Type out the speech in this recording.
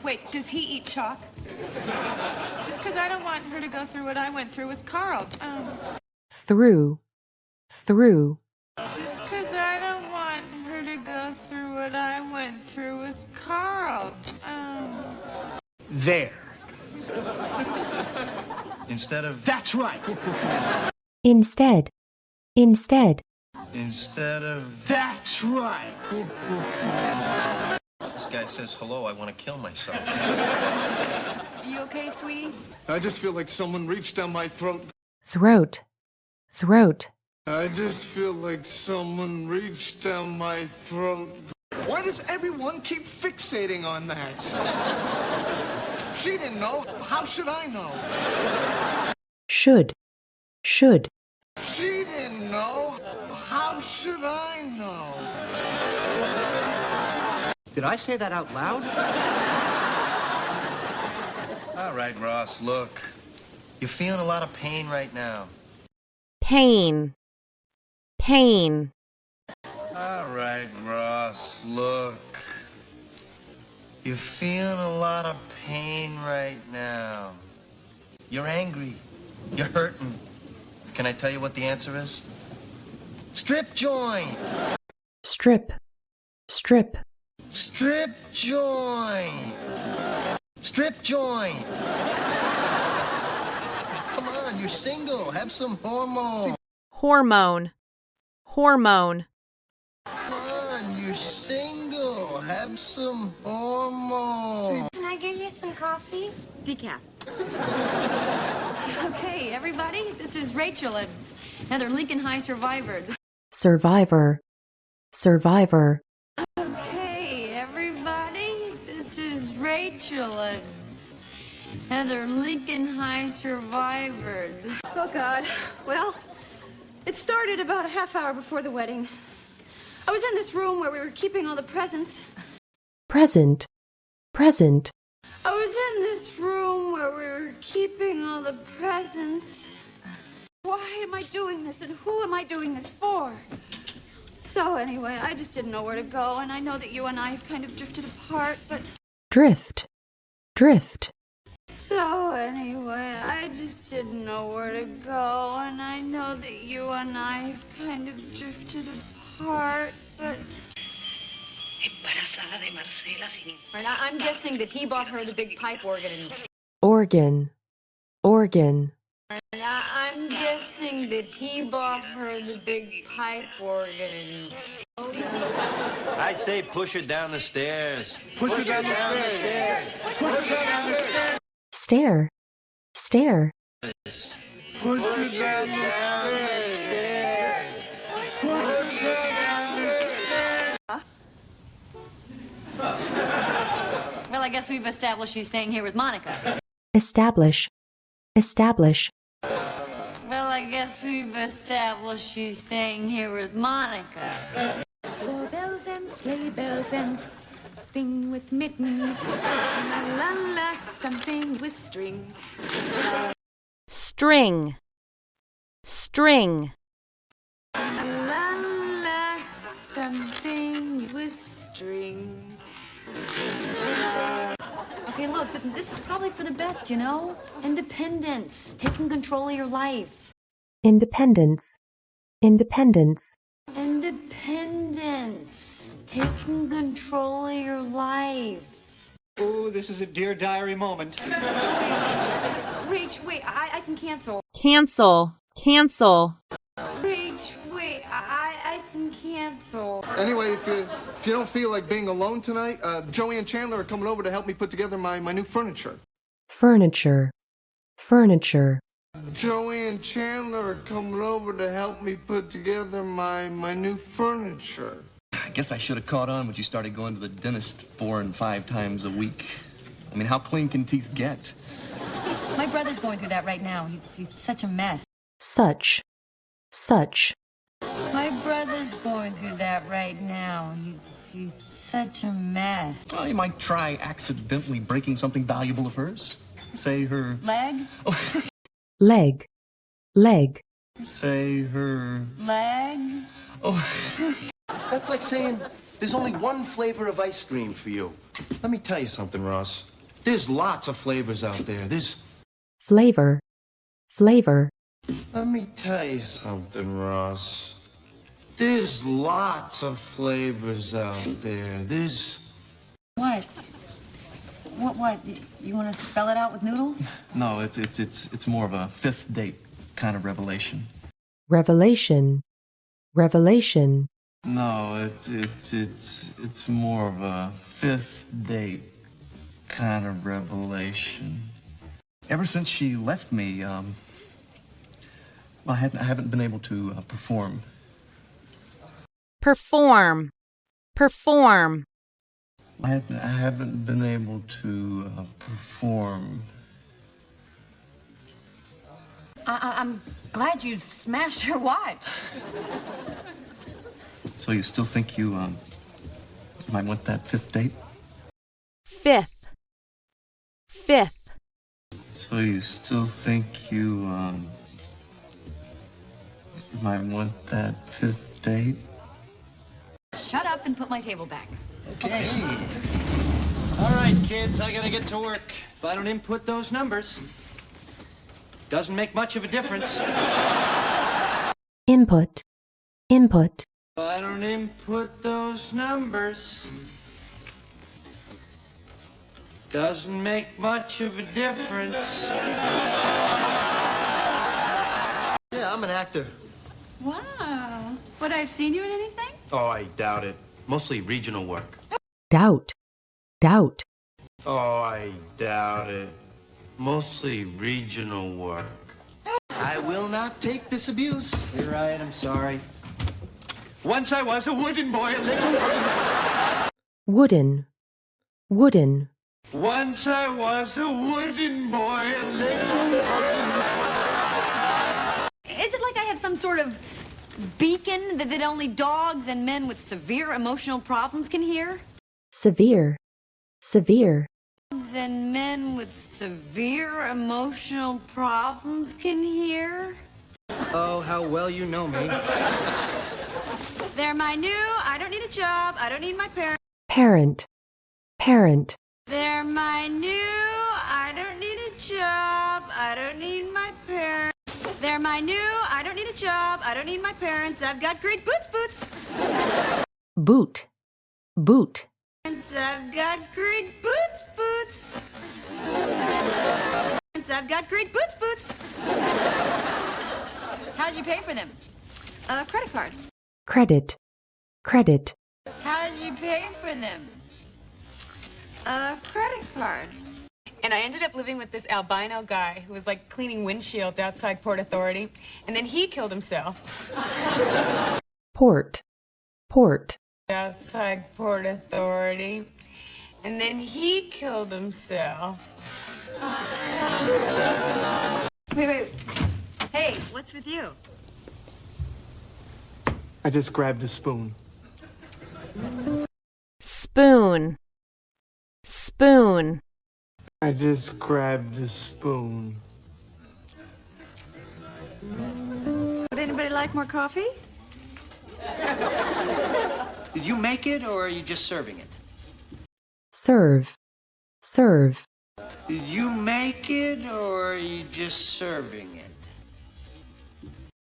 Wait, does he eat chalk? Just because I don't want her to go through what I went through with Carl. Through. Just because I don't want her to go through what I went through with Carl. There. Instead of... That's right. Instead. Instead of... That's right. This guy says hello, I want to kill myself. You okay, sweetie? I just feel like someone reached down my throat. Throat. I just feel like someone reached down my throat. Why does everyone keep fixating on that? She didn't know. How should I know? Should. She didn't know. How should I know? Did I say that out loud? All right, Ross, look. You're feeling a lot of pain right now. Pain. All right, Ross, look. You're feeling a lot of pain right now. You're angry. You're hurting. Can I tell you what the answer is? Strip joints. Strip joints. Come on, you're single. Have some hormone. Hormone. Come on, you're single. Have some hormone. Can I get you some coffee? Decaf. Okay, everybody, this is Rachel, another Lincoln High survivor. Survivor. Okay, everybody, this is Rachel, another Lincoln High survivor. Oh, God. Well, it started about a half hour before the wedding. I was in this room where we were keeping all the presents. Present. I was in this room where we were keeping all the presents. Why am I doing this, and who am I doing this for? So anyway, I just didn't know where to go, and I know that you and I have kind of drifted apart, but... Drift. So anyway, I just didn't know where to go, and I know that you and I have kind of drifted apart, but... Right, I'm guessing that he bought her the big pipe organ and... Organ. I'm guessing that he bought her the big pipe organ and... I say push her down the stairs. Push her down the stairs. Push her down the stairs. Stare. Push her down the stairs. Push her down the stairs. Well, I guess we've established she's staying here with Monica. Establish. Well, I guess we've established she's staying here with Monica. Doorbells and sleigh bells and something with mittens. La la la, something with string. String. La la, something with string. Okay, look, this is probably for the best, you know? Independence, taking control of your life. Independence. Independence, taking control of your life. Oh, this is a Dear Diary moment. Rach, wait, I can cancel. Cancel. Rach, wait, I can cancel. Anyway, if you don't feel like being alone tonight, Joey and Chandler are coming over to help me put together my new furniture. Furniture. Joey and Chandler are coming over to help me put together my new furniture. I guess I should have caught on when you started going to the dentist 4 and 5 times a week. I mean, how clean can teeth get? My brother's going through that right now. He's such a mess. Such. My brother's going through that right now. He's such a mess. Well, you might try accidentally breaking something valuable of hers. Say her... Leg? Oh, Leg. say her... Leg? Oh, That's like saying there's only one flavor of ice cream for you. Let me tell you something, Ross. There's lots of flavors out there. There's... Flavor. Flavor. Let me tell you something, Ross. There's lots of flavors out there. There's... What? What? You want to spell it out with noodles? No, it's more of a fifth date kind of revelation. Revelation. Revelation. No, it's more of a fifth date kind of revelation. Ever since she left me, I haven't been able to perform. Perform. Perform. I haven't been able to perform. I'm glad you smashed your watch. So you still think you might want that fifth date? Fifth. Fifth. So you still think you might want that fifth date? Shut up and put my table back. Okay. All right, kids, I gotta get to work. If I don't input those numbers, doesn't make much of a difference. Input. Input. If I don't input those numbers, doesn't make much of a difference. Yeah, I'm an actor. Wow. Would I have seen you in anything? Oh, I doubt it. Mostly regional work. Doubt. Doubt. Oh, I doubt it. Mostly regional work. I will not take this abuse. You're right, I'm sorry. Once I was a wooden boy, a little Wooden. Wooden. Once I was a wooden boy, a little Is it like I have some sort of beacon that only dogs and men with severe emotional problems can hear? Severe. Severe. Dogs and men with severe emotional problems can hear? Oh, how well you know me. They're my new, I don't need a job, I don't need my parents. Parent. Parent. They're my new, I don't need a job, I don't need my parents. They're my new, I don't need a job, I don't need my parents. I've got great boots. Boot. Boot. I've got great boots. I've got great boots. How'd you pay for them? Credit card. Credit. Credit. How'd you pay for them? Credit card. And I ended up living with this albino guy who was like cleaning windshields outside Port Authority. And then he killed himself. Port. Port. Outside Port Authority. And then he killed himself. Wait. Hey, what's with you? I just grabbed a spoon. Spoon. Spoon. I just grabbed a spoon. Would anybody like more coffee? Did you make it, or are you just serving it? Serve. Serve. Did you make it, or are you just serving it?